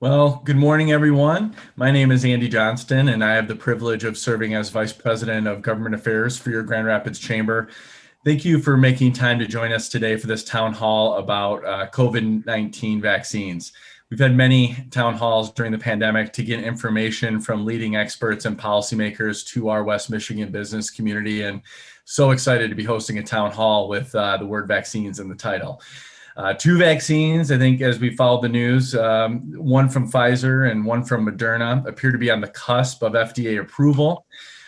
Well, good morning, everyone. My name is Andy Johnston, and I have the privilege of serving as Vice President of Government Affairs for your Grand Rapids Chamber. Thank you for making time to join us today for this town hall about COVID-19 vaccines. We've had many town halls during the pandemic to get information from leading experts and policymakers to our West Michigan business community, and so excited to be hosting a town hall with the word vaccines in the title. Two vaccines, I think, as we followed the news, one from Pfizer and one from Moderna, appear to be on the cusp of FDA approval,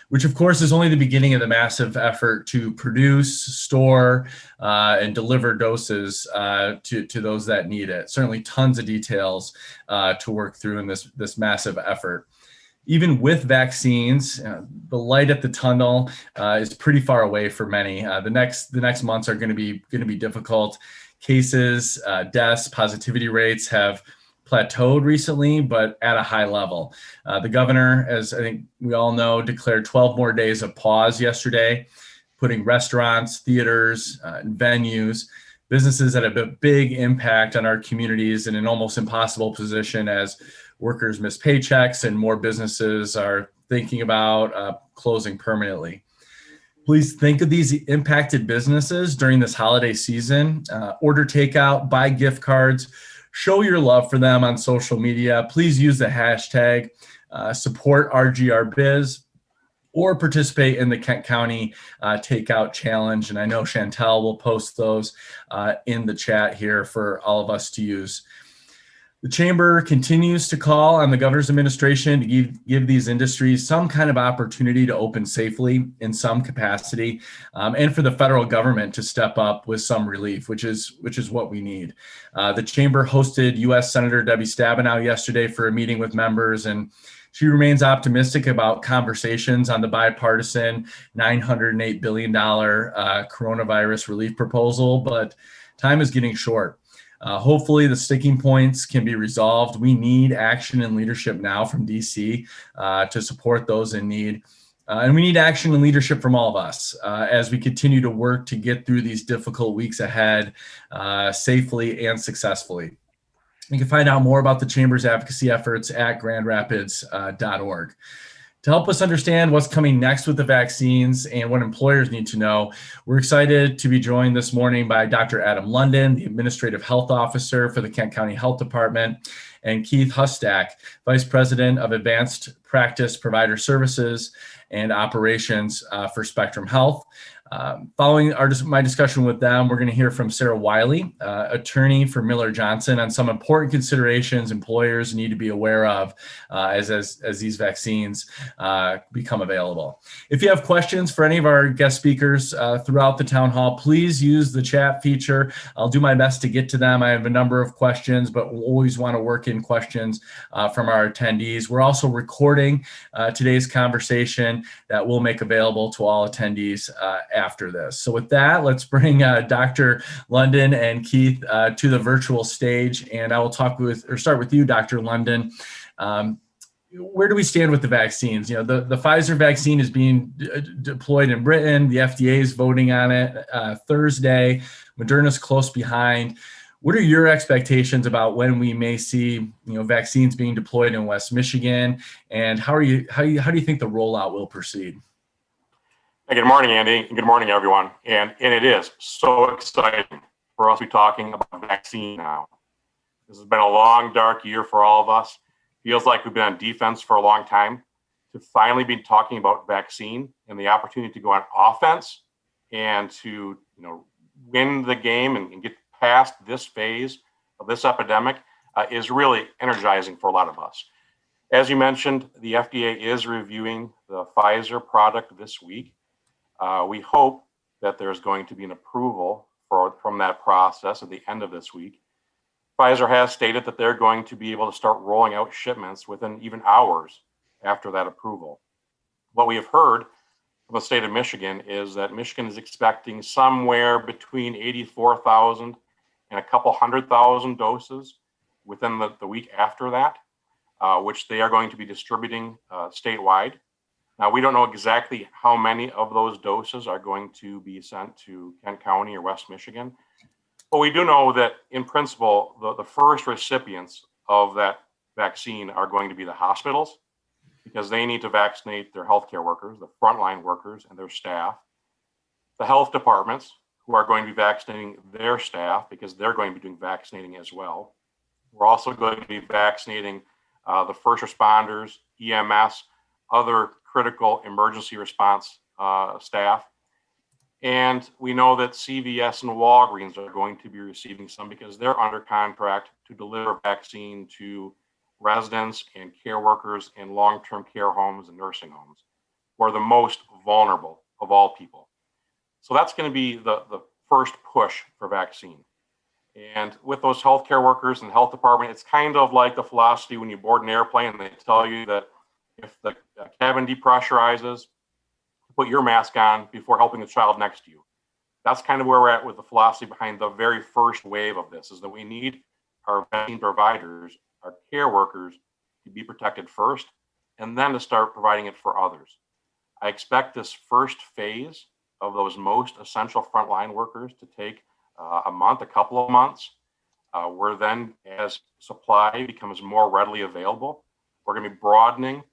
which, of course, is only the beginning of the massive effort to produce, store, and deliver doses to those that need it. Certainly tons of details to work through in this massive effort. Even with vaccines, the light at the tunnel is pretty far away for many. The next months are going to be difficult. Cases, deaths, positivity rates have plateaued recently, but at a high level. The governor, as I think we all know, declared 12 more days of pause yesterday, putting restaurants, theaters, venues, businesses that have a big impact on our communities in an almost impossible position as workers miss paychecks and more businesses are thinking about closing permanently. Please think of these impacted businesses during this holiday season. Order takeout, buy gift cards, show your love for them on social media. Please use the hashtag support RGRBiz or participate in the Kent County Takeout Challenge. And I know Chantel will post those in the chat here for all of us to use. The Chamber continues to call on the governor's administration to give these industries some kind of opportunity to open safely in some capacity, and for the federal government to step up with some relief, which is what we need. The Chamber hosted U.S. Senator Debbie Stabenow yesterday for a meeting with members, and she remains optimistic about conversations on the bipartisan $908 billion coronavirus relief proposal, but time is getting short. Hopefully the sticking points can be resolved. We need action and leadership now from DC to support those in need. And we need action and leadership from all of us as we continue to work to get through these difficult weeks ahead safely and successfully. You can find out more about the Chamber's advocacy efforts at grandrapids.org. To help us understand what's coming next with the vaccines and what employers need to know, we're excited to be joined this morning by Dr. Adam London, the Administrative Health Officer for the Kent County Health Department, and Keith Hustak, Vice President of Advanced Practice Provider Services and Operations for Spectrum Health. Following my discussion with them, we're going to hear from Sarah Wiley, attorney for Miller Johnson, on some important considerations employers need to be aware of as these vaccines become available. If you have questions for any of our guest speakers throughout the town hall, please use the chat feature. I'll do my best to get to them. I have a number of questions, but we'll always want to work in questions from our attendees. We're also recording today's conversation that we'll make available to all attendees after this. So with that, let's bring Dr. London and Keith to the virtual stage, and I will start with you, Dr. London. Where do we stand with the vaccines? You know, the Pfizer vaccine is being deployed in Britain. The FDA is voting on it Thursday. Moderna's close behind. What are your expectations about when we may see, vaccines being deployed in West Michigan, and how do you think the rollout will proceed? Hey, good morning, Andy, and good morning, everyone. And it is so exciting for us to be talking about vaccine now. This has been a long, dark year for all of us. Feels like we've been on defense for a long time. To finally be talking about vaccine and the opportunity to go on offense and to win the game and get past this phase of this epidemic is really energizing for a lot of us. As you mentioned, the FDA is reviewing the Pfizer product this week. We hope that there's going to be an approval from that process at the end of this week. Pfizer has stated that they're going to be able to start rolling out shipments within even hours after that approval. What we have heard from the state of Michigan is that Michigan is expecting somewhere between 84,000 and a couple 100,000 doses within the week after that, which they are going to be distributing statewide. Now, we don't know exactly how many of those doses are going to be sent to Kent County or West Michigan, but we do know that in principle, the first recipients of that vaccine are going to be the hospitals, because they need to vaccinate their healthcare workers, the frontline workers and their staff, the health departments, who are going to be vaccinating their staff because they're going to be doing vaccinating as well. We're also going to be vaccinating the first responders, EMS, other critical emergency response staff. And we know that CVS and Walgreens are going to be receiving some because they're under contract to deliver vaccine to residents and care workers in long-term care homes and nursing homes, who are the most vulnerable of all people. So that's going to be the first push for vaccine. And with those healthcare workers and health department, it's kind of like the philosophy when you board an airplane and they tell you that if the cabin depressurizes, put your mask on before helping the child next to you. That's kind of where we're at with the philosophy behind the very first wave of this, is that we need our vaccine providers, our care workers, to be protected first, and then to start providing it for others. I expect this first phase of those most essential frontline workers to take a month, a couple of months, where then as supply becomes more readily available, we're going to be broadening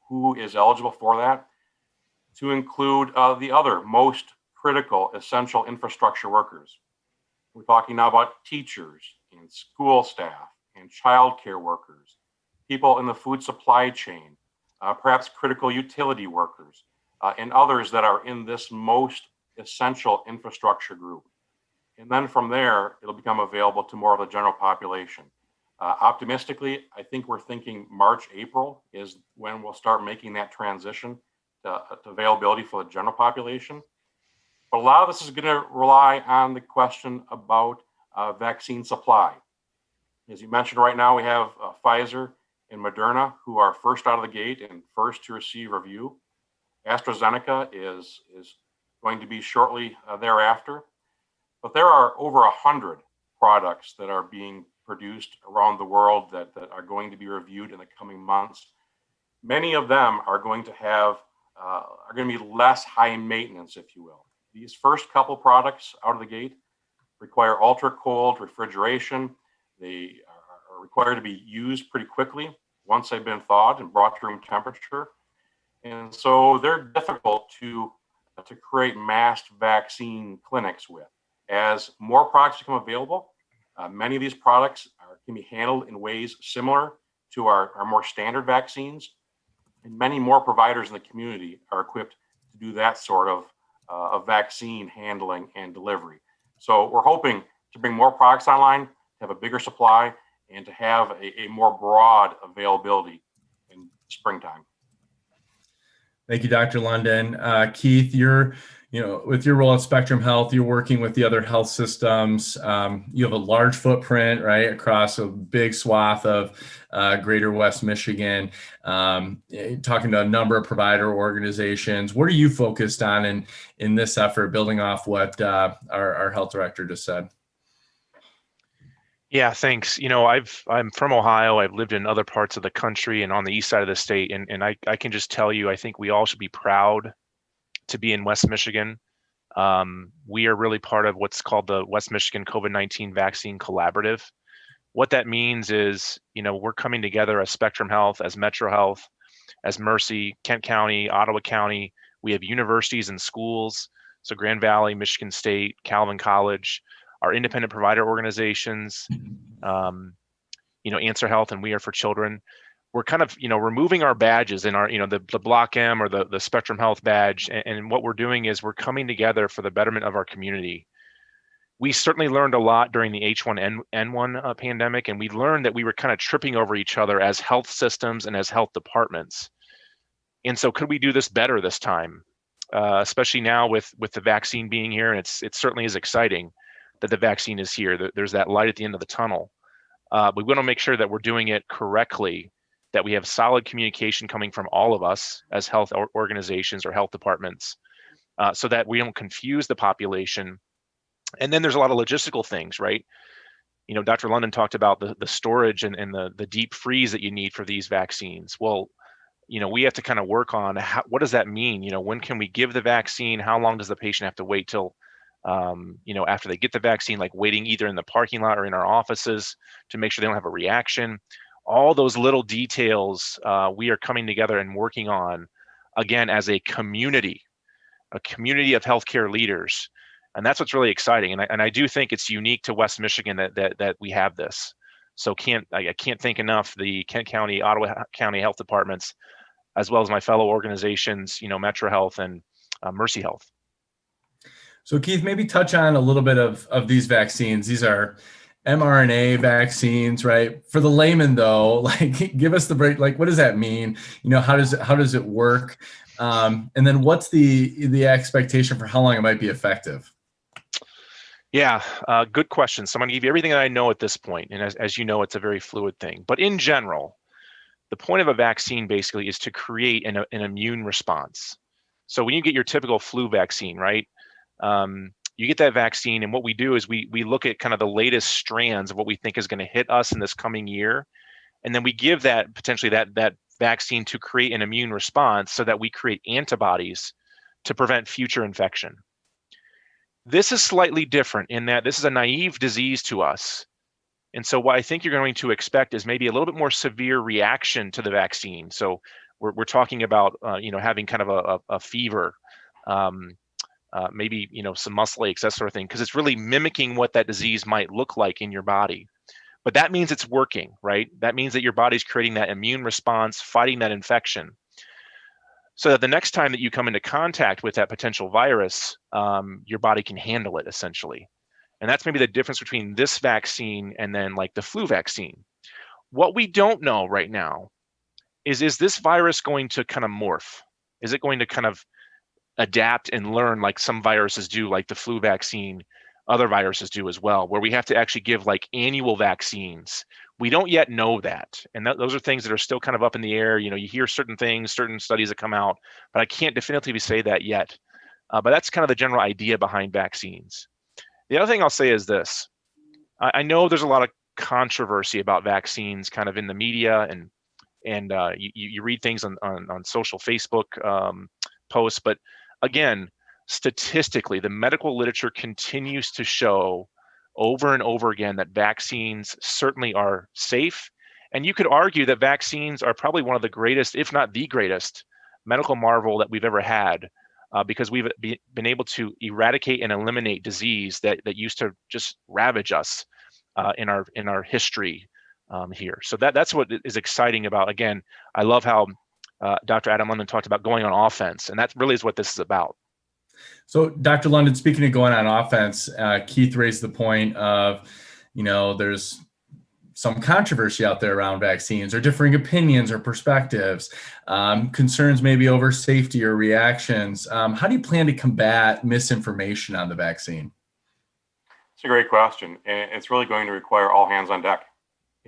who is eligible for that to include the other most critical essential infrastructure workers. We're talking now about teachers and school staff and childcare workers, people in the food supply chain, perhaps critical utility workers, and others that are in this most essential infrastructure group. And then from there, it'll become available to more of the general population. Optimistically, I think we're thinking March, April is when we'll start making that transition to availability for the general population. But a lot of this is going to rely on the question about vaccine supply. As you mentioned, right now we have Pfizer and Moderna, who are first out of the gate and first to receive review. AstraZeneca is going to be shortly thereafter. But there are over 100 products that are being produced around the world that are going to be reviewed in the coming months. Many of them are going to have, are going to be less high maintenance, if you will. These first couple products out of the gate require ultra cold refrigeration. They are required to be used pretty quickly once they've been thawed and brought to room temperature. And so they're difficult to create mass vaccine clinics with. As more products become available, many of these products can be handled in ways similar to our more standard vaccines, and many more providers in the community are equipped to do that sort of vaccine handling and delivery. So we're hoping to bring more products online, have a bigger supply, and to have a more broad availability in springtime. Thank you, Dr. London. Keith, with your role at Spectrum Health, you're working with the other health systems. You have a large footprint, right, across a big swath of greater West Michigan, talking to a number of provider organizations. What are you focused on in this effort, building off what our health director just said? Yeah, thanks. I'm from Ohio. I've lived in other parts of the country and on the east side of the state. And I can just tell you, I think we all should be proud to be in West Michigan. We are really part of what's called the West Michigan COVID-19 Vaccine Collaborative. What that means is, we're coming together as Spectrum Health, as Metro Health, as Mercy, Kent County, Ottawa County. We have universities and schools. So Grand Valley, Michigan State, Calvin College, our independent provider organizations, Answer Health and We Are for Children. We're kind of, removing our badges in our, the Block M or the Spectrum Health badge. And what we're doing is we're coming together for the betterment of our community. We certainly learned a lot during the H1N1 pandemic, and we learned that we were kind of tripping over each other as health systems and as health departments. And so could we do this better this time, especially now with the vaccine being here? And it certainly is exciting that the vaccine is here. There's that light at the end of the tunnel. We want to make sure that we're doing it correctly, that we have solid communication coming from all of us as health organizations or health departments, so that we don't confuse the population. And then there's a lot of logistical things, right? Dr. London talked about the storage and the deep freeze that you need for these vaccines. Well, we have to kind of work on what does that mean? When can we give the vaccine? How long does the patient have to wait till after they get the vaccine, like waiting either in the parking lot or in our offices to make sure they don't have a reaction? all those little details we are coming together and working on, again, as a community of healthcare leaders. And that's what's really exciting. And I do think it's unique to West Michigan that we have this. So I can't thank enough the Kent County, Ottawa County health departments, as well as my fellow organizations, Metro Health and Mercy Health. So Keith, maybe touch on a little bit of these vaccines. These are mRNA vaccines, right? For the layman though, like give us the break, like what does that mean? How does it work? And then what's the expectation for how long it might be effective? Yeah, good question. So I'm going to give you everything that I know at this point. And as you know, it's a very fluid thing. But in general, the point of a vaccine basically is to create an immune response. So when you get your typical flu vaccine, right? You get that vaccine, and what we do is we look at kind of the latest strands of what we think is going to hit us in this coming year. And then we give that potentially that vaccine to create an immune response so that we create antibodies to prevent future infection. This is slightly different in that this is a naive disease to us. And so what I think you're going to expect is maybe a little bit more severe reaction to the vaccine. So we're talking about, having kind of a fever, maybe, some muscle aches, that sort of thing, because it's really mimicking what that disease might look like in your body. But that means it's working, right? That means that your body's creating that immune response, fighting that infection, so that the next time that you come into contact with that potential virus, your body can handle it essentially. And that's maybe the difference between this vaccine and then like the flu vaccine. What we don't know right now is this virus going to kind of morph? Is it going to kind of adapt and learn like some viruses do, like the flu vaccine, other viruses do as well, where we have to actually give like annual vaccines? We don't yet know that. And those are things that are still kind of up in the air. You hear certain things, certain studies that come out, but I can't definitively say that yet. But that's kind of the general idea behind vaccines. The other thing I'll say is this. I know there's a lot of controversy about vaccines kind of in the media, and you read things on social Facebook posts, but again, statistically, the medical literature continues to show over and over again that vaccines certainly are safe. And you could argue that vaccines are probably one of the greatest, if not the greatest, medical marvel that we've ever had, because we've been able to eradicate and eliminate disease that used to just ravage us in our history here. So that's what is exciting about. Again, I love how Dr. Adam London talked about going on offense, and that really is what this is about. So, Dr. London, speaking of going on offense, Keith raised the point of, there's some controversy out there around vaccines, or differing opinions or perspectives, concerns maybe over safety or reactions. How do you plan to combat misinformation on the vaccine? It's a great question, and it's really going to require all hands on deck.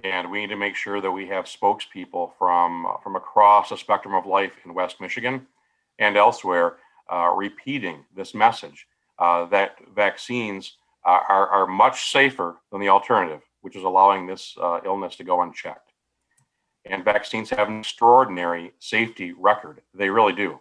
And we need to make sure that we have spokespeople from across the spectrum of life in West Michigan and elsewhere, repeating this message that vaccines are much safer than the alternative, which is allowing this illness to go unchecked. And vaccines have an extraordinary safety record. They really do.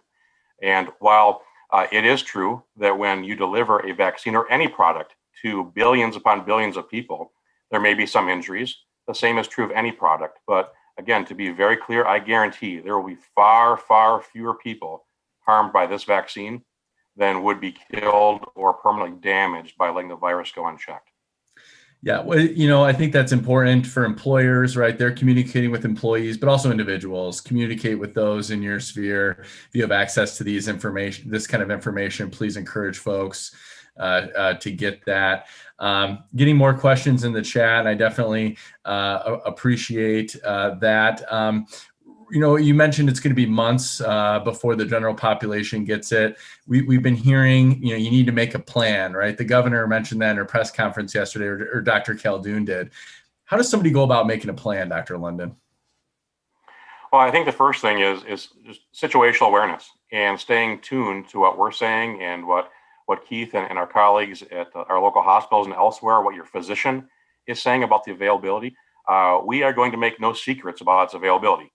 And while it is true that when you deliver a vaccine or any product to billions upon billions of people, there may be some injuries. The same is true of any product. But again, to be very clear, I guarantee there will be far, far fewer people harmed by this vaccine than would be killed or permanently damaged by letting the virus go unchecked. Yeah, well, I think that's important for employers, right? They're communicating with employees, but also individuals. Communicate with those in your sphere. If you have access to this kind of information, please encourage folks to get that. Getting more questions in the chat. I definitely appreciate that. You mentioned it's going to be months before the general population gets it. We've been hearing, you need to make a plan, right? The governor mentioned that in her press conference yesterday, or Dr. Khaldun did. How does somebody go about making a plan, Dr. London? Well, I think the first thing is just situational awareness and staying tuned to what we're saying and what Keith and our colleagues at our local hospitals and elsewhere, what your physician is saying about the availability. We are going to make no secrets about its availability.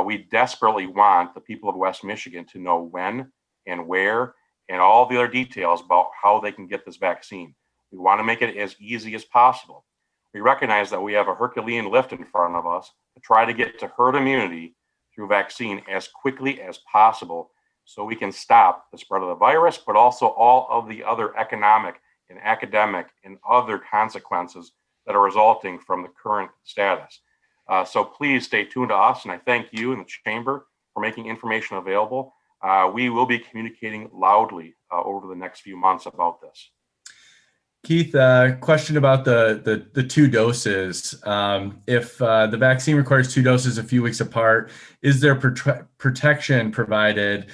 We desperately want the people of West Michigan to know when and where and all the other details about how they can get this vaccine. We want to make it as easy as possible. we recognize that we have a Herculean lift in front of us to try to get to herd immunity through vaccine as quickly as possible so we can stop the spread of the virus, but also all of the other economic and academic and other consequences that are resulting from the current status. So please stay tuned to us, and I thank you and the Chamber for making information available. We will be communicating loudly over the next few months about this. Keith, question about the two doses. If the vaccine requires two doses a few weeks apart, is there protection provided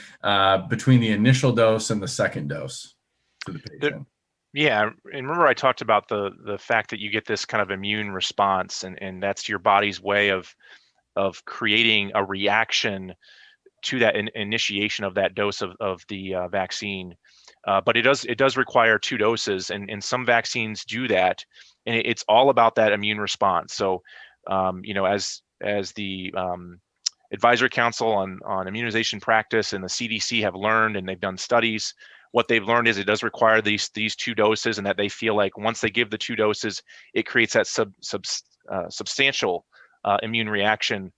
between the initial dose and the second dose to the patient? Yeah, and remember I talked about the fact that you get this kind of immune response, and that's your body's way of creating a reaction to that initiation of that dose of the vaccine. But it does require two doses, and some vaccines do that, and it's all about that immune response. So, as the Advisory Council on Immunization Practice and the CDC have learned, and they've done studies, what they've learned is it does require these two doses, and that they feel like once they give the two doses, it creates that substantial immune reaction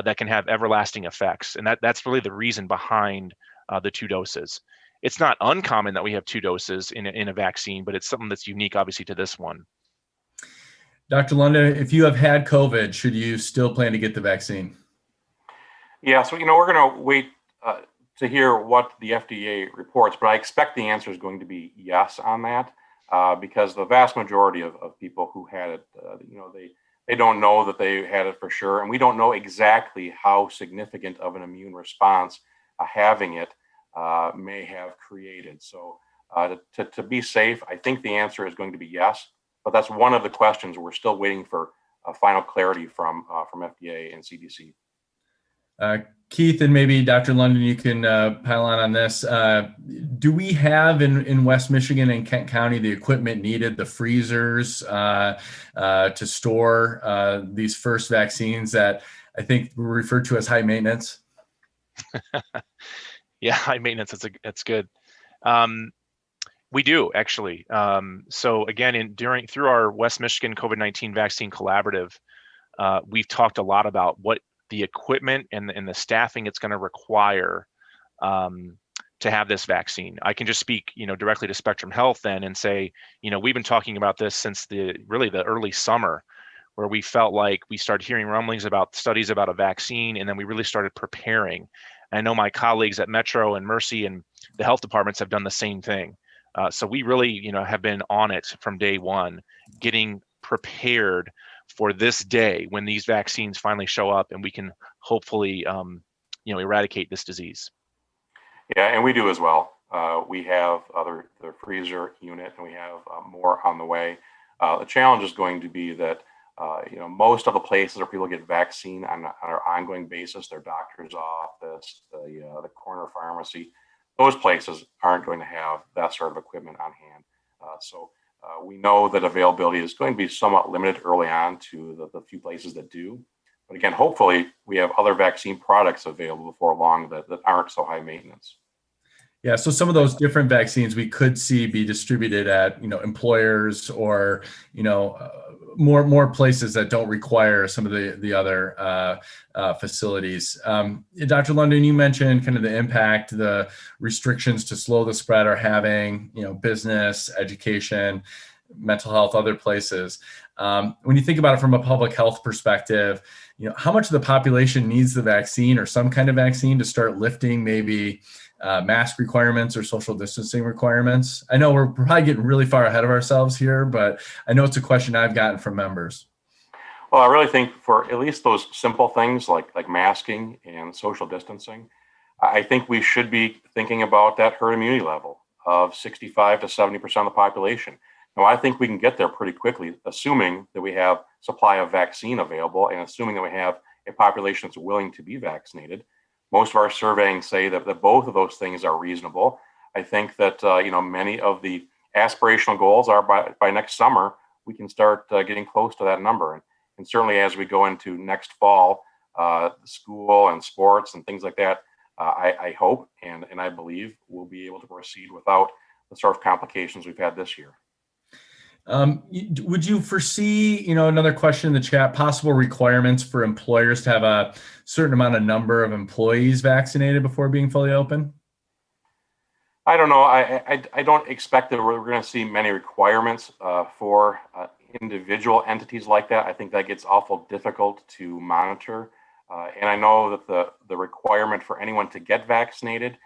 that can have everlasting effects. And that's really the reason behind the two doses. It's not uncommon that we have two doses in a vaccine, but it's something that's unique, obviously, to this one. Dr. London, if you have had COVID, should you still plan to get the vaccine? Yeah, so we're going to wait to hear what the FDA reports, but I expect the answer is going to be yes on that, because the vast majority of people who had it, they don't know that they had it for sure, and we don't know exactly how significant of an immune response having it may have created. So to be safe, I think the answer is going to be yes, but that's one of the questions we're still waiting for final clarity from FDA and CDC. Keith, and maybe Dr. London, you can pile on this. Do we have in West Michigan and Kent County the equipment needed, the freezers to store these first vaccines that I think were referred to as high maintenance? Yeah, high maintenance. That's good. We do actually. So again, through our West Michigan COVID-19 vaccine collaborative, we've talked a lot about what the equipment and the staffing it's going to require to have this vaccine. I can just speak, directly to Spectrum Health then and say, we've been talking about this since the early summer, where we felt like we started hearing rumblings about studies about a vaccine, and then we really started preparing. I know my colleagues at Metro and Mercy and the health departments have done the same thing. So we really, have been on it from day one, getting prepared for this day when these vaccines finally show up and we can hopefully, eradicate this disease. Yeah, and we do as well. We have the freezer unit, and we have more on the way. The challenge is going to be that most of the places where people get vaccine on an ongoing basis, their doctor's office, the corner pharmacy, those places aren't going to have that sort of equipment on hand. So we know that availability is going to be somewhat limited early on to the few places that do. But again, hopefully we have other vaccine products available before long that aren't so high maintenance. Yeah, so some of those different vaccines we could see be distributed at employers or more places that don't require some of the other facilities. Dr. London, you mentioned kind of the impact the restrictions to slow the spread are having, business, education, mental health, other places. When you think about it from a public health perspective, how much of the population needs the vaccine or some kind of vaccine to start lifting maybe mask requirements or social distancing requirements? I know we're probably getting really far ahead of ourselves here, but I know it's a question I've gotten from members. Well, I really think for at least those simple things like masking and social distancing, I think we should be thinking about that herd immunity level of 65 to 70% of the population. Now, I think we can get there pretty quickly, assuming that we have supply of vaccine available and assuming that we have a population that's willing to be vaccinated. Most of our surveying say that both of those things are reasonable. I think that many of the aspirational goals are by next summer, we can start getting close to that number. And certainly as we go into next fall, school and sports and things like that, I hope and I believe we'll be able to proceed without the sort of complications we've had this year. Would you foresee, another question in the chat, possible requirements for employers to have a certain amount of number of employees vaccinated before being fully open? I don't know. I don't expect that we're going to see many requirements for individual entities like that. I think that gets awful difficult to monitor. And I know that the requirement for anyone to get vaccinated,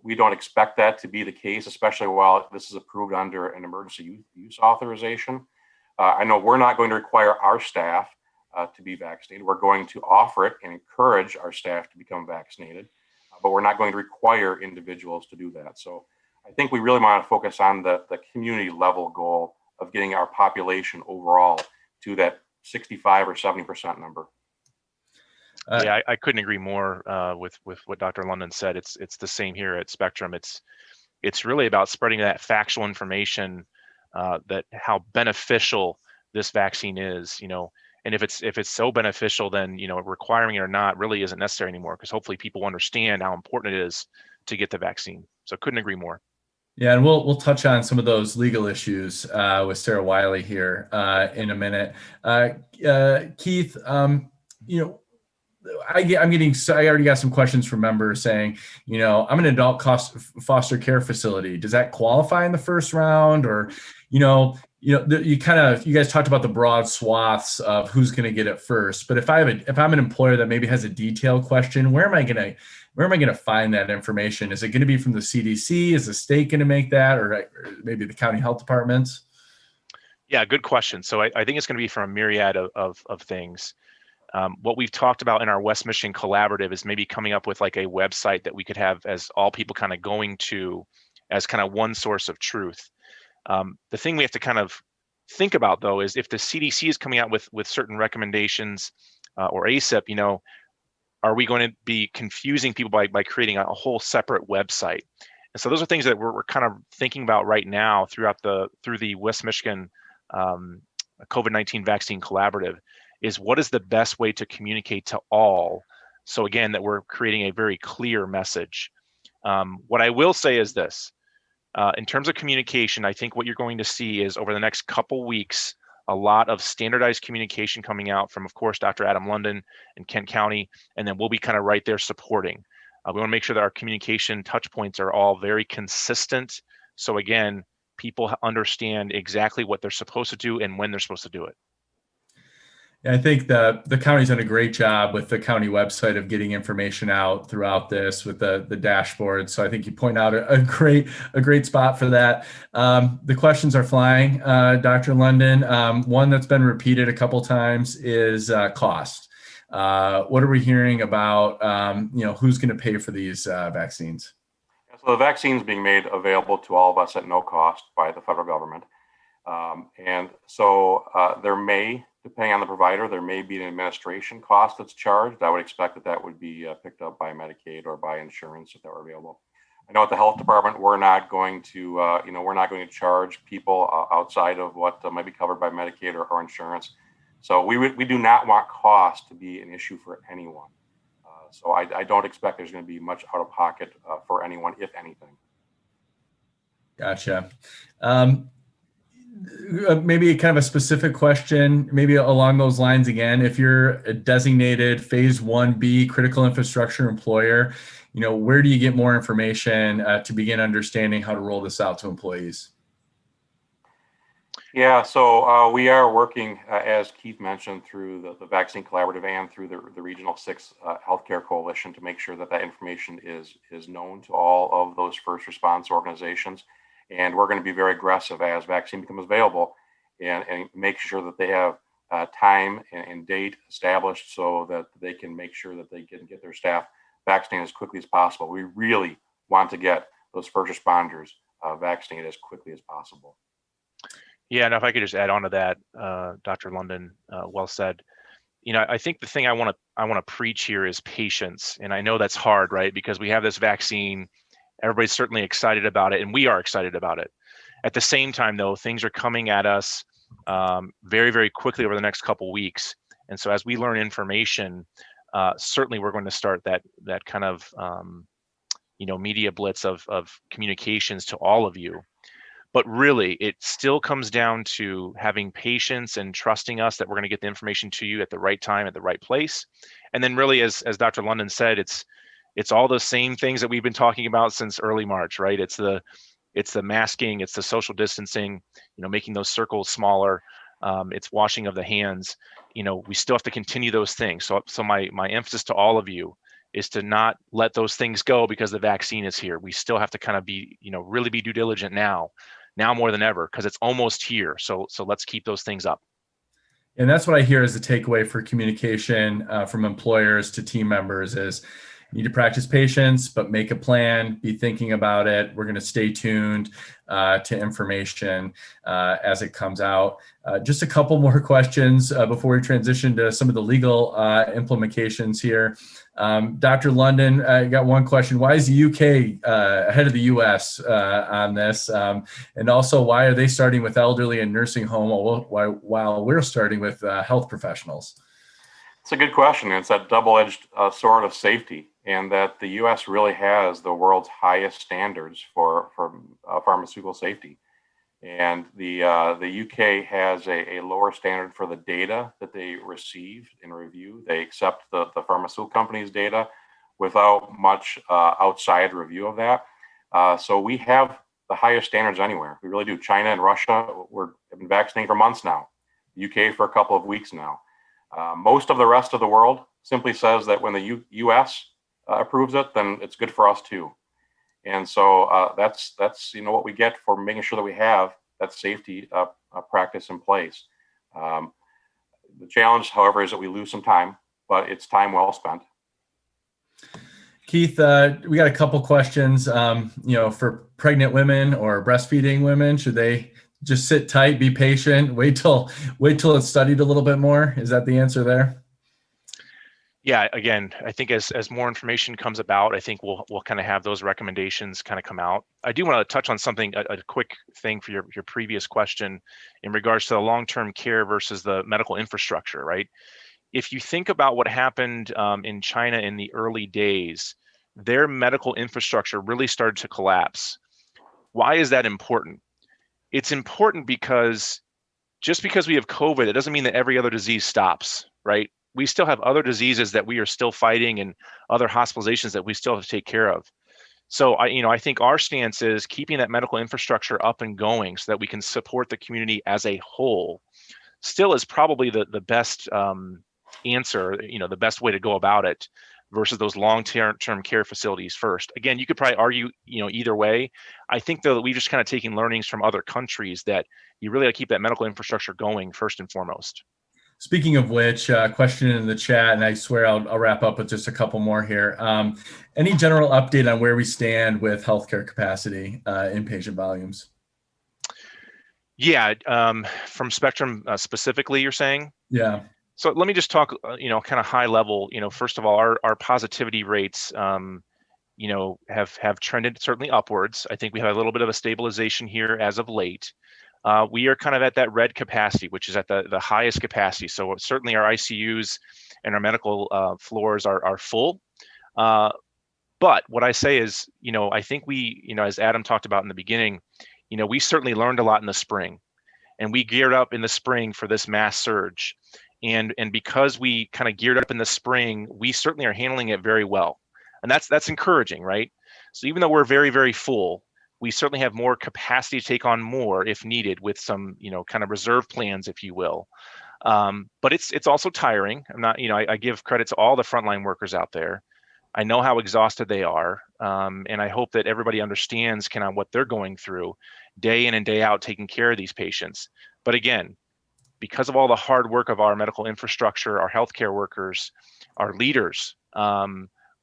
we don't expect that to be the case, especially while this is approved under an emergency use authorization. I know we're not going to require our staff to be vaccinated. We're going to offer it and encourage our staff to become vaccinated, but we're not going to require individuals to do that. So I think we really want to focus on the community level goal of getting our population overall to that 65 or 70% number. Yeah, I couldn't agree more with what Dr. London said. It's the same here at Spectrum. It's really about spreading that factual information that how beneficial this vaccine is, and if it's so beneficial, then requiring it or not really isn't necessary anymore, because hopefully people understand how important it is to get the vaccine. So couldn't agree more. Yeah, and we'll touch on some of those legal issues with Sarah Wiley here in a minute. Keith, I already got some questions from members saying, I'm an adult foster care facility. Does that qualify in the first round? Or, you guys talked about the broad swaths of who's going to get it first. But if I'm an employer that maybe has a detailed question, where am I going to find that information? Is it going to be from the CDC? Is the state going to make that, or maybe the county health departments? Yeah, good question. So I think it's going to be from a myriad of things. What we've talked about in our West Michigan Collaborative is maybe coming up with like a website that we could have as all people kind of going to as kind of one source of truth. The thing we have to kind of think about, though, is if the CDC is coming out with certain recommendations or ACIP, are we going to be confusing people by creating a whole separate website? And so those are things that we're kind of thinking about right now through the West Michigan COVID-19 Vaccine Collaborative. Is what is the best way to communicate to all? So again, that we're creating a very clear message. What I will say is this, in terms of communication, I think what you're going to see is over the next couple weeks, a lot of standardized communication coming out from, of course, Dr. Adam London and Kent County, and then we'll be kind of right there supporting. We want to make sure that our communication touch points are all very consistent. So again, people understand exactly what they're supposed to do and when they're supposed to do it. I think the county's done a great job with the county website of getting information out throughout this with the dashboard. So I think you point out a great spot for that. The questions are flying, Dr. London. One that's been repeated a couple times is cost. What are we hearing about? Who's going to pay for these vaccines? So the vaccine's being made available to all of us at no cost by the federal government. And so there may, depending on the provider, there may be an administration cost that's charged. I would expect that would be picked up by Medicaid or by insurance if that were available. I know at the health department, we're not going to charge people outside of what might be covered by Medicaid or insurance. So we do not want cost to be an issue for anyone. So I don't expect there's going to be much out of pocket for anyone, if anything. Gotcha. Maybe kind of a specific question, maybe along those lines again. If you're a designated Phase 1B critical infrastructure employer, where do you get more information to begin understanding how to roll this out to employees? Yeah, so we are working, as Keith mentioned, through the Vaccine Collaborative and through the Regional 6 Healthcare Coalition to make sure that information is known to all of those first response organizations. And we're going to be very aggressive as vaccine becomes available and make sure that they have time and date established so that they can make sure that they can get their staff vaccinated as quickly as possible. We really want to get those first responders vaccinated as quickly as possible. Yeah, and if I could just add on to that, Dr. London, well said. I think the thing I want to preach here is patience, and I know that's hard, right? Because we have this vaccine. Everybody's certainly excited about it, and we are excited about it. At the same time, though, things are coming at us very, very quickly over the next couple weeks. And so as we learn information, certainly we're going to start that kind of media blitz of communications to all of you. But really, it still comes down to having patience and trusting us that we're going to get the information to you at the right time, at the right place. And then really, as Dr. London said, it's all the same things that we've been talking about since early March, right? It's the masking, it's the social distancing, making those circles smaller, it's washing of the hands. We still have to continue those things. So my emphasis to all of you is to not let those things go because the vaccine is here. We still have to kind of be, really be due diligent now more than ever, because it's almost here. So let's keep those things up. And that's what I hear as the takeaway for communication from employers to team members is you need to practice patience, but make a plan, be thinking about it. We're going to stay tuned to information as it comes out. Just a couple more questions before we transition to some of the legal implications here. Dr. London, I got one question. Why is the UK ahead of the US on this? And also, why are they starting with elderly and nursing home while we're starting with health professionals? It's a good question. It's that double-edged sword of safety, and that the U.S. really has the world's highest standards for pharmaceutical safety. And the UK has a lower standard for the data that they receive and review. They accept the pharmaceutical company's data without much outside review of that. So we have the highest standards anywhere. We really do. China and Russia have been vaccinating for months now. The UK for a couple of weeks now. Most of the rest of the world simply says that when the U.S. Approves it, then it's good for us too. And so that's what we get for making sure that we have that safety practice in place. The challenge, however, is that we lose some time, but it's time well spent. Keith, we got a couple questions. For pregnant women or breastfeeding women, should they just sit tight, be patient, wait till it's studied a little bit more? Is that the answer there? Yeah, again, I think as more information comes about, I think we'll kind of have those recommendations kind of come out. I do want to touch on something, a quick thing for your previous question in regards to the long-term care versus the medical infrastructure, right? If you think about what happened in China in the early days, their medical infrastructure really started to collapse. Why is that important? It's important because just because we have COVID, it doesn't mean that every other disease stops, right? We still have other diseases that we are still fighting and other hospitalizations that we still have to take care of. So I think our stance is keeping that medical infrastructure up and going so that we can support the community as a whole. Still is probably the best answer, the best way to go about it versus those long-term care facilities first. Again, you could probably argue, either way. I think though that we've just kind of taken learnings from other countries that you really got to keep that medical infrastructure going first and foremost. Speaking of which, question in the chat, and I swear I'll wrap up with just a couple more here. Any general update on where we stand with healthcare capacity, inpatient volumes? Yeah, from Spectrum specifically, you're saying? Yeah. So let me just talk, kind of high level. First of all, our positivity rates, have trended certainly upwards. I think we have a little bit of a stabilization here as of late. We are kind of at that red capacity, which is at the highest capacity. So certainly our ICUs and our medical floors are full. But what I say is, I think we, as Adam talked about in the beginning, we certainly learned a lot in the spring, and we geared up in the spring for this mass surge. And because we kind of geared up in the spring, we certainly are handling it very well. And that's encouraging, right? So even though we're very, very full, we certainly have more capacity to take on more if needed with some, kind of reserve plans, if you will. But it's also tiring. I'm not, I give credit to all the frontline workers out there. I know how exhausted they are. And I hope that everybody understands kind of what they're going through day in and day out, taking care of these patients. But again, because of all the hard work of our medical infrastructure, our healthcare workers, our leaders,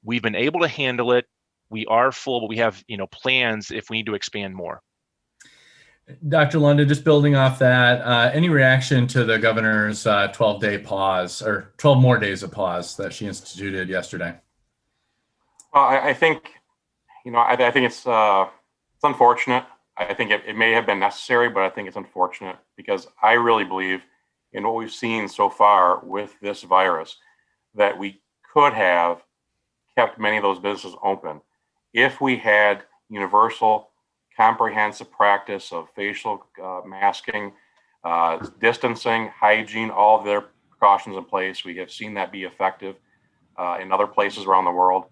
we've been able to handle it. We are full, but we have, plans if we need to expand more. Dr. London, just building off that, any reaction to the governor's 12-day pause or 12 more days of pause that she instituted yesterday? Well, I think, I think it's unfortunate. I think it may have been necessary, but I think it's unfortunate because I really believe in what we've seen so far with this virus that we could have kept many of those businesses open if we had universal comprehensive practice of facial masking, distancing, hygiene, all of their precautions in place. We have seen that be effective in other places around the world.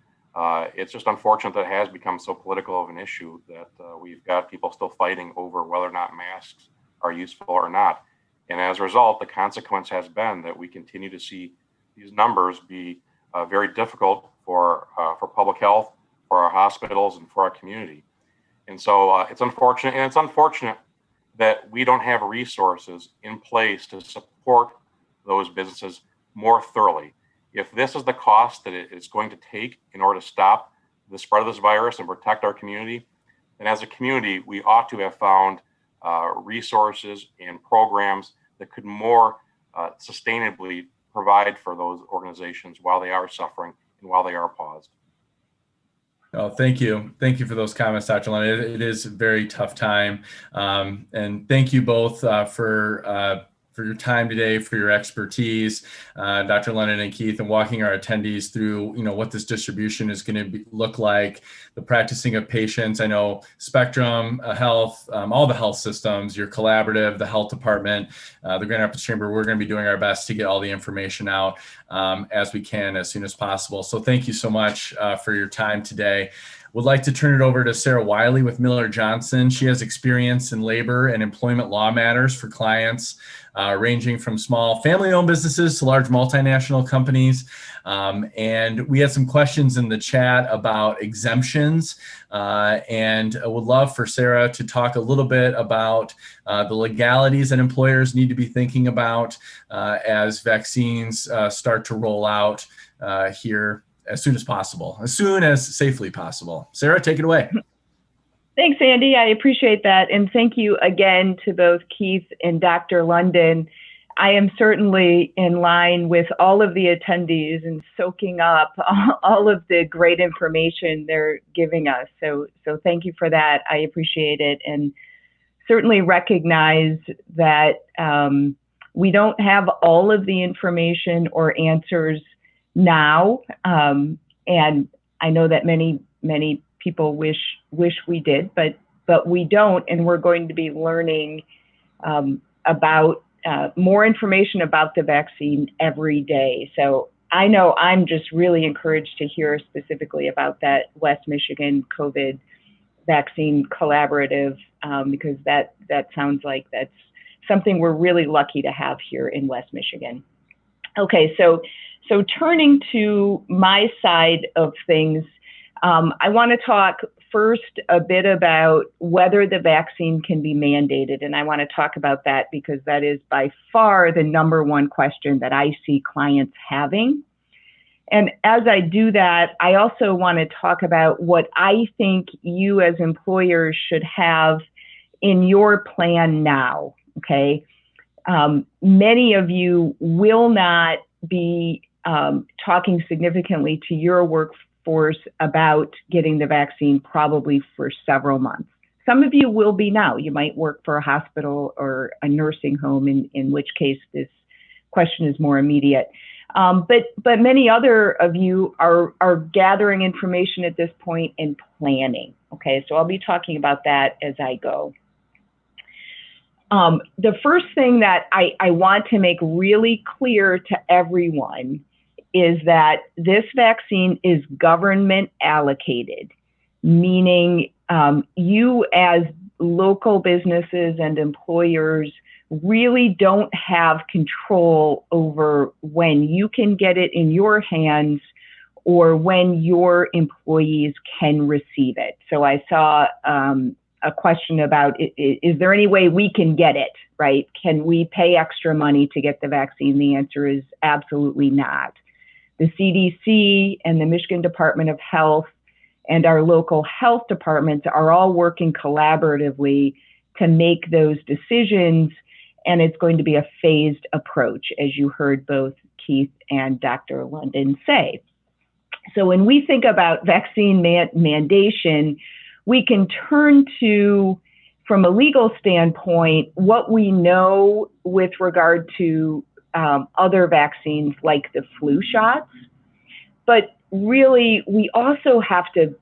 It's just unfortunate that it has become so political of an issue that we've got people still fighting over whether or not masks are useful or not. And as a result, the consequence has been that we continue to see these numbers be very difficult for public health, for our hospitals, and for our community. And so it's unfortunate that we don't have resources in place to support those businesses more thoroughly. If this is the cost that it's going to take in order to stop the spread of this virus and protect our community, then as a community, we ought to have found resources and programs that could more sustainably provide for those organizations while they are suffering and while they are paused. Oh, thank you. Thank you for those comments, Dr. London. It is a very tough time. And thank you both for your time today, for your expertise, Dr. London and Keith, and walking our attendees through, what this distribution is going to look like, the practicing of patients. I know Spectrum Health, all the health systems, your collaborative, the health department, the Grand Rapids Chamber, we're going to be doing our best to get all the information out as we can, as soon as possible. So thank you so much for your time today. Would like to turn it over to Sarah Wiley with Miller Johnson. She has experience in labor and employment law matters for clients ranging from small family-owned businesses to large multinational companies. And we had some questions in the chat about exemptions, and I would love for Sarah to talk a little bit about the legalities that employers need to be thinking about as vaccines start to roll out here as soon as possible, as soon as safely possible. Sarah, take it away. Thanks, Andy. I appreciate that. And thank you again to both Keith and Dr. London. I am certainly in line with all of the attendees and soaking up all of the great information they're giving us. So thank you for that. I appreciate it. And certainly recognize that we don't have all of the information or answers now, and I know that many people wish we did, but we don't, and we're going to be learning about more information about the vaccine every day. So I know I'm just really encouraged to hear specifically about that West Michigan COVID vaccine collaborative, because that sounds like that's something we're really lucky to have here in West Michigan. Okay, so turning to my side of things, I want to talk first a bit about whether the vaccine can be mandated. And I want to talk about that because that is by far the number one question that I see clients having. And as I do that, I also want to talk about what I think you as employers should have in your plan now, okay? Many of you will not be talking significantly to your workforce about getting the vaccine probably for several months. Some of you will be now. You might work for a hospital or a nursing home, in which case this question is more immediate. But many other of you are gathering information at this point and planning. Okay, so I'll be talking about that as I go. The first thing that I want to make really clear to everyone is that this vaccine is government allocated, meaning you as local businesses and employers really don't have control over when you can get it in your hands or when your employees can receive it. So I saw a question about, is there any way we can get it, right? Can we pay extra money to get the vaccine? The answer is absolutely not. The CDC and the Michigan Department of Health and our local health departments are all working collaboratively to make those decisions, and it's going to be a phased approach, as you heard both Keith and Dr. London say. So when we think about vaccine mandation, we can turn to, from a legal standpoint, what we know with regard to other vaccines like the flu shots. But really, we also have to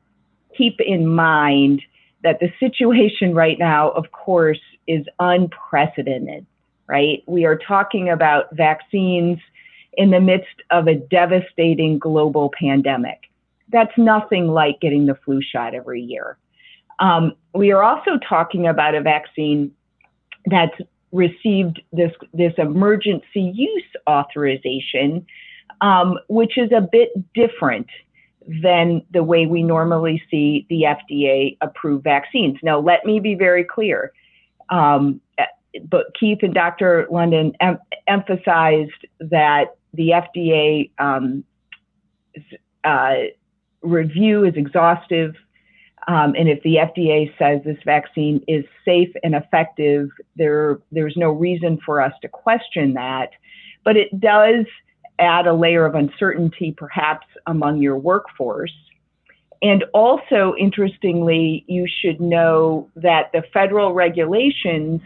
keep in mind that the situation right now, of course, is unprecedented, right? We are talking about vaccines in the midst of a devastating global pandemic. That's nothing like getting the flu shot every year. We are also talking about a vaccine that's received this emergency use authorization, which is a bit different than the way we normally see the FDA approve vaccines. Now, let me be very clear. But Keith and Dr. London emphasized that the FDA review is exhaustive. And if the FDA says this vaccine is safe and effective, there's no reason for us to question that. But it does add a layer of uncertainty, perhaps, among your workforce. And also, interestingly, you should know that the federal regulations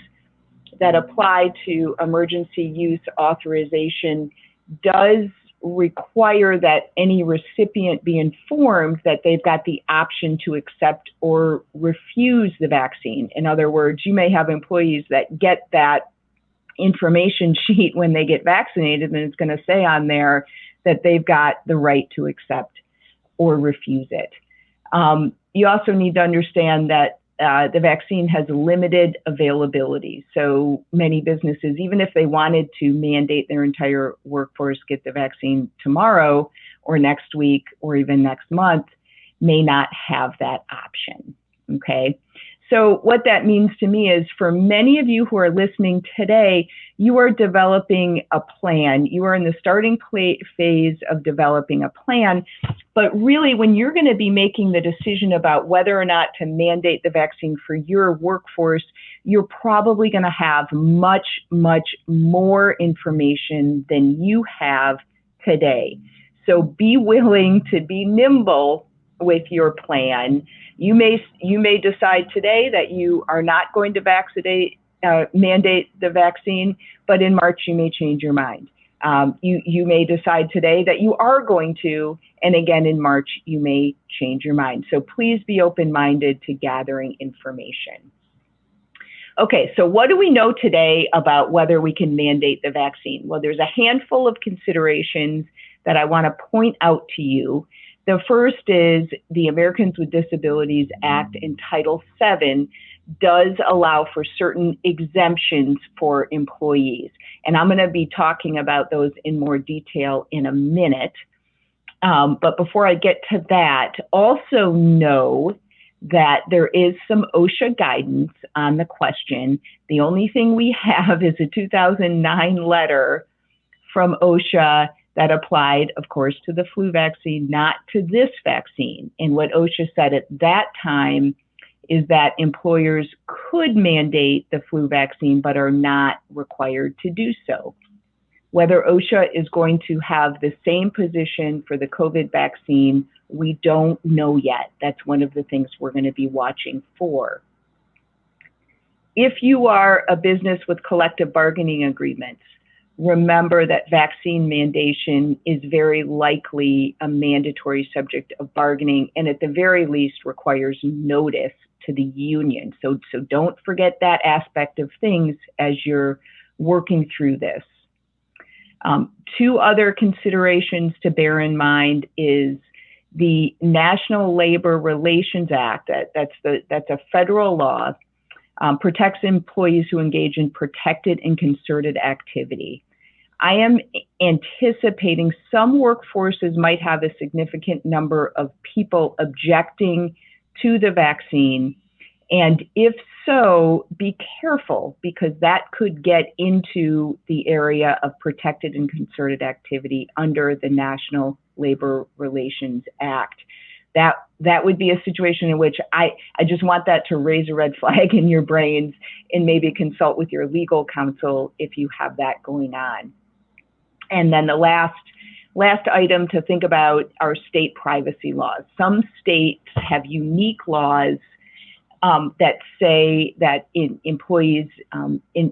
that apply to emergency use authorization does require that any recipient be informed that they've got the option to accept or refuse the vaccine. In other words, you may have employees that get that information sheet when they get vaccinated, and it's going to say on there that they've got the right to accept or refuse it. You also need to understand that the vaccine has limited availability. So many businesses, even if they wanted to mandate their entire workforce get the vaccine tomorrow or next week or even next month, may not have that option. Okay. So what that means to me is, for many of you who are listening today, you are developing a plan. You are in the starting phase of developing a plan. But really, when you're going to be making the decision about whether or not to mandate the vaccine for your workforce, you're probably going to have much, much more information than you have today. So be willing to be nimble with your plan. You may decide today that you are not going to mandate the vaccine, but in March you may change your mind. You may decide today that you are going to, and again in March you may change your mind. So please be open-minded to gathering information. Okay, so what do we know today about whether we can mandate the vaccine? Well, there's a handful of considerations that I want to point out to you. The first is the Americans with Disabilities Act in Title VII does allow for certain exemptions for employees. And I'm going to be talking about those in more detail in a minute. But before I get to that, also know that there is some OSHA guidance on the question. The only thing we have is a 2009 letter from OSHA that applied, of course, to the flu vaccine, not to this vaccine. And what OSHA said at that time is that employers could mandate the flu vaccine, but are not required to do so. Whether OSHA is going to have the same position for the COVID vaccine, we don't know yet. That's one of the things we're going to be watching for. If you are a business with collective bargaining agreements, remember that vaccine mandation is very likely a mandatory subject of bargaining, and at the very least requires notice to the union. So don't forget that aspect of things as you're working through this. Two other considerations to bear in mind is the National Labor Relations Act. That's a federal law. Protects employees who engage in protected and concerted activity. I am anticipating some workforces might have a significant number of people objecting to the vaccine. And if so, be careful, because that could get into the area of protected and concerted activity under the National Labor Relations Act. That would be a situation in which I just want that to raise a red flag in your brains, and maybe consult with your legal counsel if you have that going on. And then the last item to think about are state privacy laws. Some states have unique laws that say that employees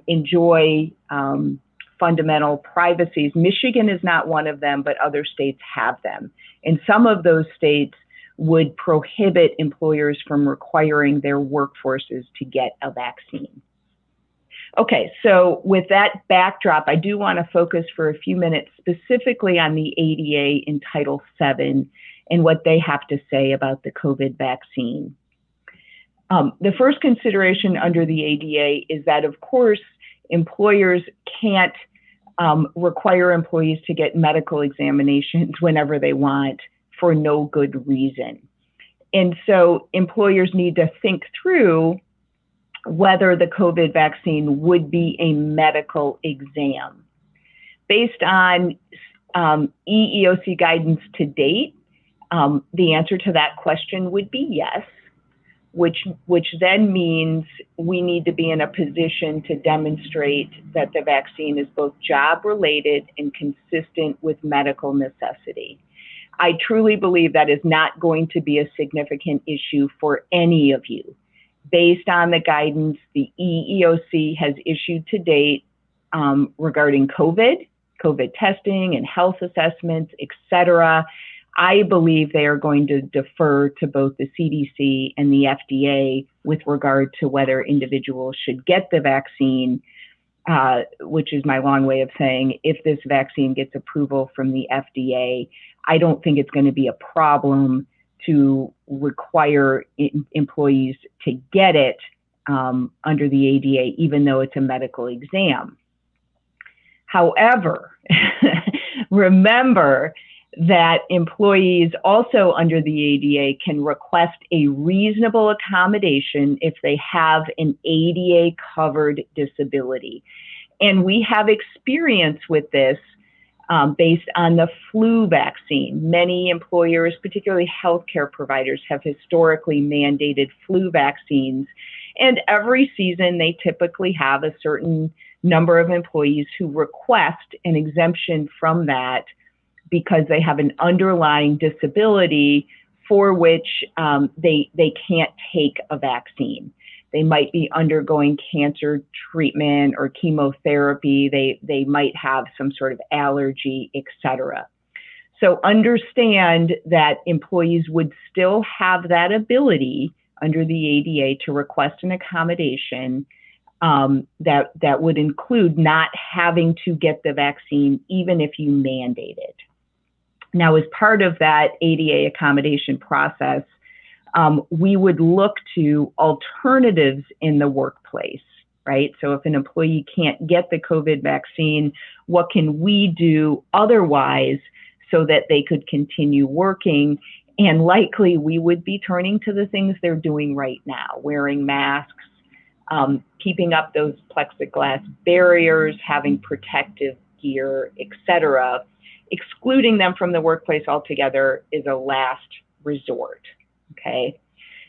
enjoy fundamental privacies. Michigan is not one of them, but other states have them. And some of those states would prohibit employers from requiring their workforces to get a vaccine. Okay, so with that backdrop, I do want to focus for a few minutes specifically on the ADA in Title VII and what they have to say about the COVID vaccine. The first consideration under the ADA is that, of course, employers can't require employees to get medical examinations whenever they want for no good reason. And so employers need to think through whether the COVID vaccine would be a medical exam. Based on EEOC guidance to date, the answer to that question would be yes, which then means we need to be in a position to demonstrate that the vaccine is both job-related and consistent with medical necessity. I truly believe that is not going to be a significant issue for any of you. Based on the guidance the EEOC has issued to date regarding COVID testing and health assessments, et cetera, I believe they are going to defer to both the CDC and the FDA with regard to whether individuals should get the vaccine, which is my long way of saying if this vaccine gets approval from the FDA, I don't think it's going to be a problem to require employees to get it under the ADA, even though it's a medical exam. However, remember that employees also under the ADA can request a reasonable accommodation if they have an ADA-covered disability. And we have experience with this based on the flu vaccine. Many employers, particularly healthcare providers, have historically mandated flu vaccines. And every season, they typically have a certain number of employees who request an exemption from that because they have an underlying disability for which they can't take a vaccine. They might be undergoing cancer treatment or chemotherapy. They might have some sort of allergy, et cetera. So understand that employees would still have that ability under the ADA to request an accommodation that would include not having to get the vaccine even if you mandate it. Now, as part of that ADA accommodation process, we would look to alternatives in the workplace, right? So if an employee can't get the COVID vaccine, what can we do otherwise so that they could continue working? And likely we would be turning to the things they're doing right now, wearing masks, keeping up those plexiglass barriers, having protective gear, et cetera. Excluding them from the workplace altogether is a last resort. Okay.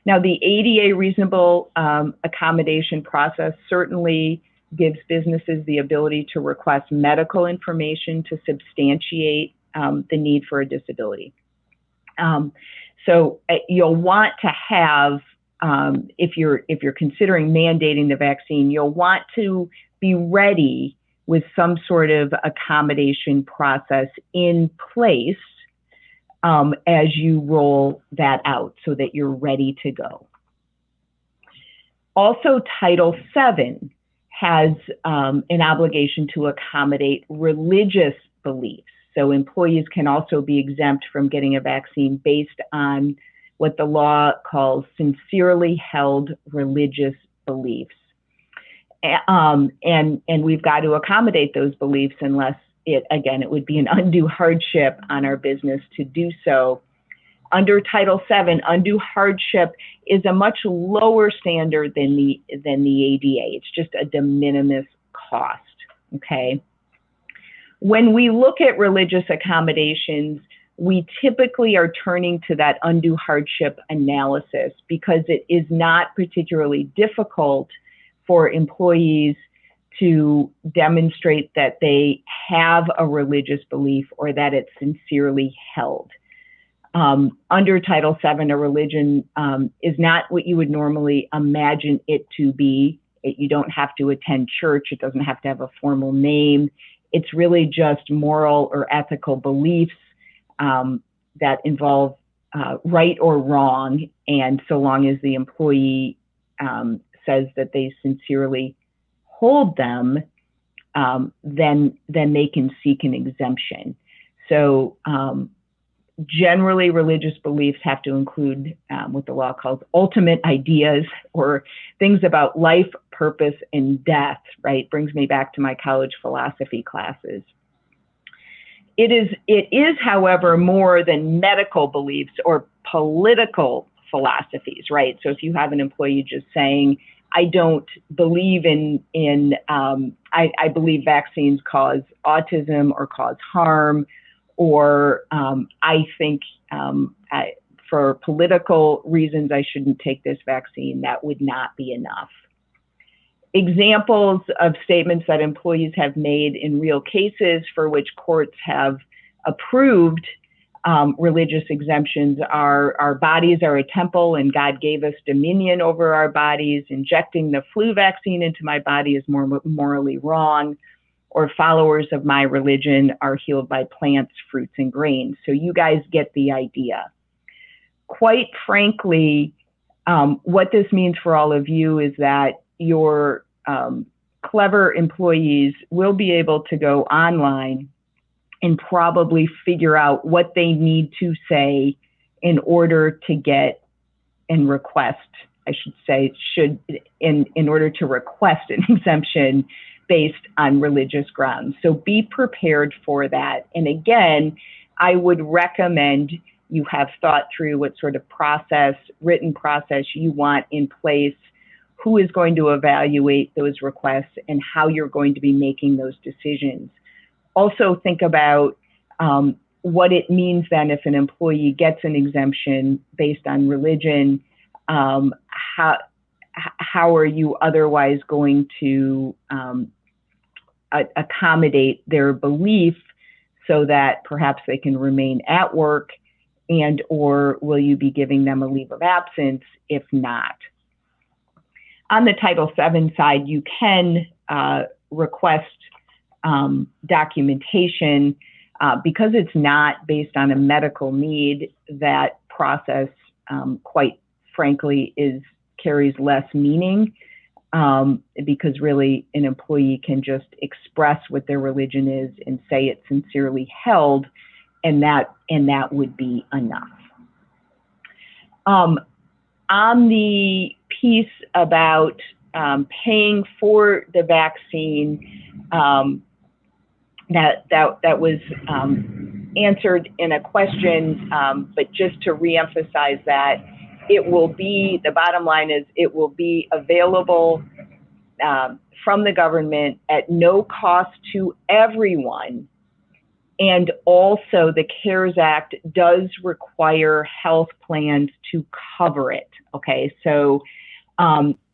Now, the ADA reasonable accommodation process certainly gives businesses the ability to request medical information to substantiate the need for a disability. So you'll want to have, if you're considering mandating the vaccine, you'll want to be ready with some sort of accommodation process in place as you roll that out so that you're ready to go. Also, Title VII has an obligation to accommodate religious beliefs. So employees can also be exempt from getting a vaccine based on what the law calls sincerely held religious beliefs. And we've got to accommodate those beliefs unless it would be an undue hardship on our business to do so. Under Title VII, undue hardship is a much lower standard than the ADA. It's just a de minimis cost, okay? When we look at religious accommodations, we typically are turning to that undue hardship analysis because it is not particularly difficult for employees to demonstrate that they have a religious belief or that it's sincerely held. Under Title VII, a religion is not what you would normally imagine it to be. You don't have to attend church. It doesn't have to have a formal name. It's really just moral or ethical beliefs that involve right or wrong, and so long as the employee says that they sincerely hold them, then they can seek an exemption. So generally, religious beliefs have to include what the law calls ultimate ideas, or things about life, purpose, and death, right? Brings me back to my college philosophy classes. It is, however, more than medical beliefs or political philosophies, right? So if you have an employee just saying, I don't believe I believe vaccines cause autism or cause harm, or I think for political reasons I shouldn't take this vaccine, that would not be enough. Examples of statements that employees have made in real cases for which courts have approved religious exemptions are, our bodies are a temple and God gave us dominion over our bodies. Injecting the flu vaccine into my body is morally wrong. Or followers of my religion are healed by plants, fruits, and grains. So you guys get the idea. Quite frankly, what this means for all of you is that your clever employees will be able to go online and probably figure out what they need to say in order to get and request, I should say, in order to request an exemption based on religious grounds. So be prepared for that. And again, I would recommend you have thought through what sort of written process you want in place, who is going to evaluate those requests, and how you're going to be making those decisions. Also think about what it means then if an employee gets an exemption based on religion. How are you otherwise going to accommodate their belief so that perhaps they can remain at work, and or will you be giving them a leave of absence if not? On the Title VII side, you can request documentation. Because it's not based on a medical need, that process, quite frankly, carries less meaning, because really an employee can just express what their religion is and say it's sincerely held, and that would be enough. On the piece about paying for the vaccine, that was answered in a question, but just to reemphasize that, the bottom line is it will be available from the government at no cost to everyone. And also the CARES Act does require health plans to cover it, okay? So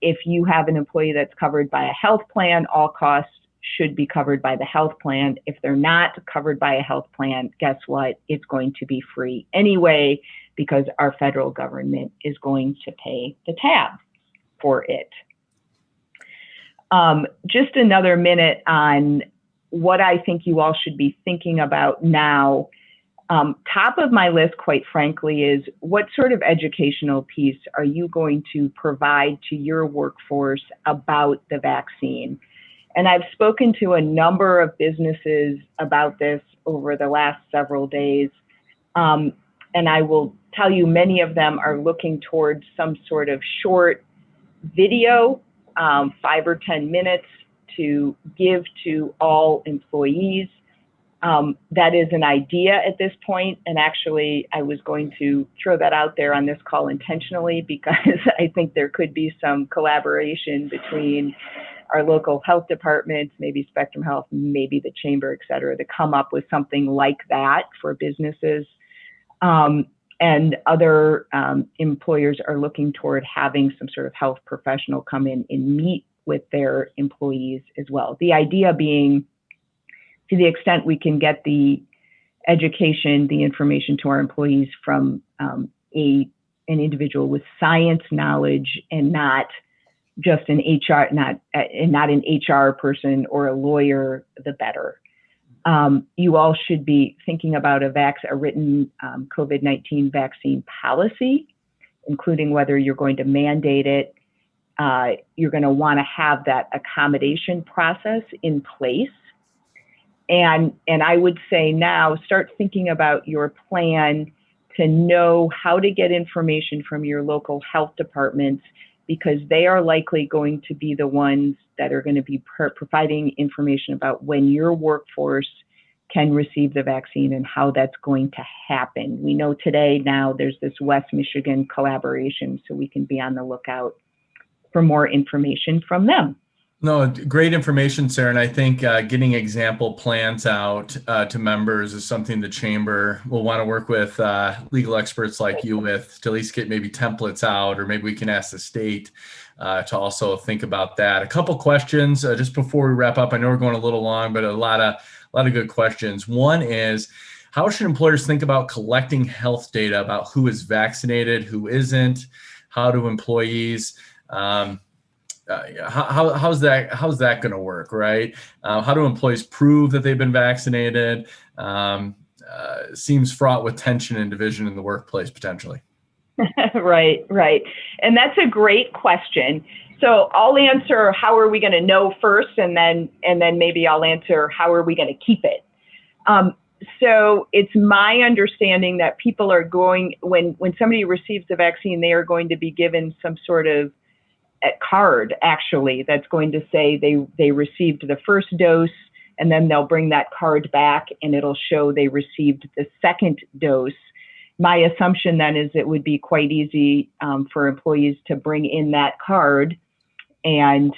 if you have an employee that's covered by a health plan, all costs should be covered by the health plan. If they're not covered by a health plan, guess what? It's going to be free anyway, because our federal government is going to pay the tab for it. Just another minute on what I think you all should be thinking about now. Top of my list, quite frankly, is what sort of educational piece are you going to provide to your workforce about the vaccine? And I've spoken to a number of businesses about this over the last several days. And I will tell you, many of them are looking towards some sort of short video, 5 or 10 minutes, to give to all employees. That is an idea at this point. And actually, I was going to throw that out there on this call intentionally, because I think there could be some collaboration between our local health departments, maybe Spectrum Health, maybe the Chamber, et cetera, to come up with something like that for businesses. And other employers are looking toward having some sort of health professional come in and meet with their employees as well. The idea being, to the extent we can get the education, the information to our employees from an individual with science knowledge, and not just an HR, not an HR person or a lawyer, the better. You all should be thinking about a written COVID-19 vaccine policy, including whether you're going to mandate it. You're going to want to have that accommodation process in place. And I would say now, start thinking about your plan to know how to get information from your local health departments, because they are likely going to be the ones that are going to be providing information about when your workforce can receive the vaccine and how that's going to happen. We know today now there's this West Michigan collaboration, so we can be on the lookout for more information from them. No, great information, Sarah. And I think getting example plans out to members is something the chamber will want to work with legal experts like you with, to at least get maybe templates out, or maybe we can ask the state to also think about that. A couple questions just before we wrap up. I know we're going a little long, but a lot of good questions. One is, how should employers think about collecting health data about who is vaccinated, who isn't? How do employees how's that going to work, right? How do employees prove that they've been vaccinated? Seems fraught with tension and division in the workplace potentially. Right. And that's a great question. So I'll answer how are we going to know first, and then maybe I'll answer how are we going to keep it. So it's my understanding that people are going, when somebody receives the vaccine, they are going to be given some sort of a card, actually, that's going to say they received the first dose, and then they'll bring that card back and it'll show they received the second dose. My assumption then is it would be quite easy for employees to bring in that card and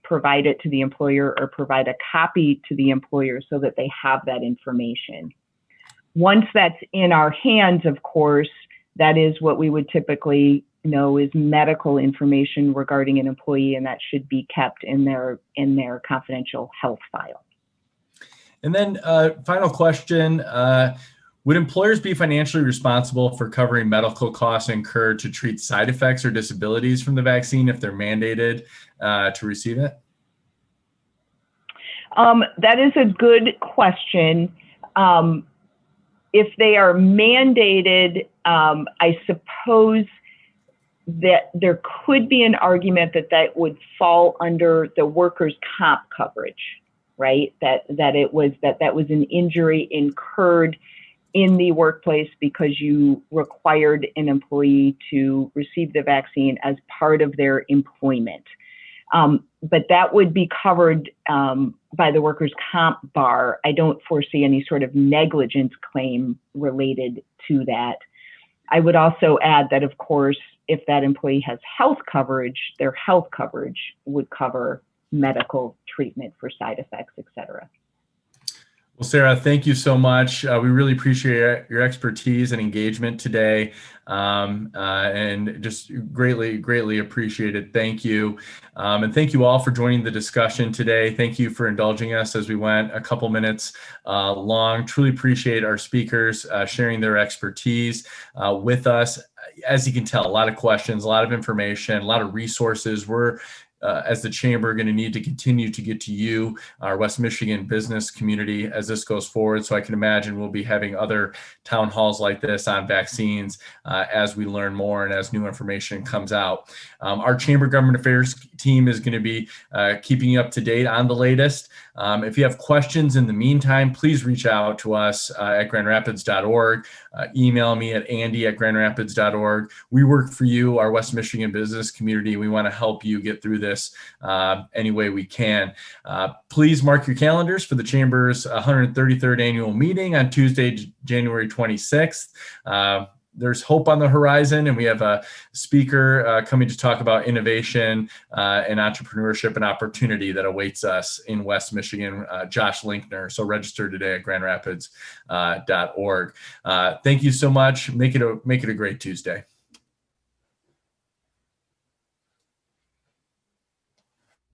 provide it to the employer, or provide a copy to the employer so that they have that information. Once that's in our hands, of course, that is what we would typically know is medical information regarding an employee, and that should be kept in their confidential health file. And then final question, would employers be financially responsible for covering medical costs incurred to treat side effects or disabilities from the vaccine if they're mandated to receive it? That is a good question. If they are mandated, I suppose that there could be an argument that would fall under the workers' comp coverage, right? That was an injury incurred in the workplace because you required an employee to receive the vaccine as part of their employment. But that would be covered by the workers' comp bar. I don't foresee any sort of negligence claim related to that. I would also add that, of course, if that employee has health coverage, their health coverage would cover medical treatment for side effects, et cetera. Well, Sarah, thank you so much. We really appreciate your expertise and engagement today, and just greatly appreciate it. Thank you. And thank you all for joining the discussion today. Thank you for indulging us as we went a couple minutes long. Truly appreciate our speakers sharing their expertise with us. As you can tell, a lot of questions, a lot of information, a lot of resources. We're as the chamber, going to need to continue to get to you, our West Michigan business community, as this goes forward. So I can imagine we'll be having other town halls like this on vaccines as we learn more and as new information comes out. Our Chamber Government Affairs team is going to be keeping you up to date on the latest. If you have questions in the meantime, please reach out to us at grandrapids.org. Email me at andy@grandrapids.org. We work for you, our West Michigan business community. We want to help you get through this any way we can. Please mark your calendars for the Chamber's 133rd annual meeting on Tuesday, January 26th. There's hope on the horizon, and we have a speaker coming to talk about innovation and entrepreneurship and opportunity that awaits us in West Michigan, Josh Linkner. So register today at grandrapids.org. Thank you so much. Make it a great Tuesday.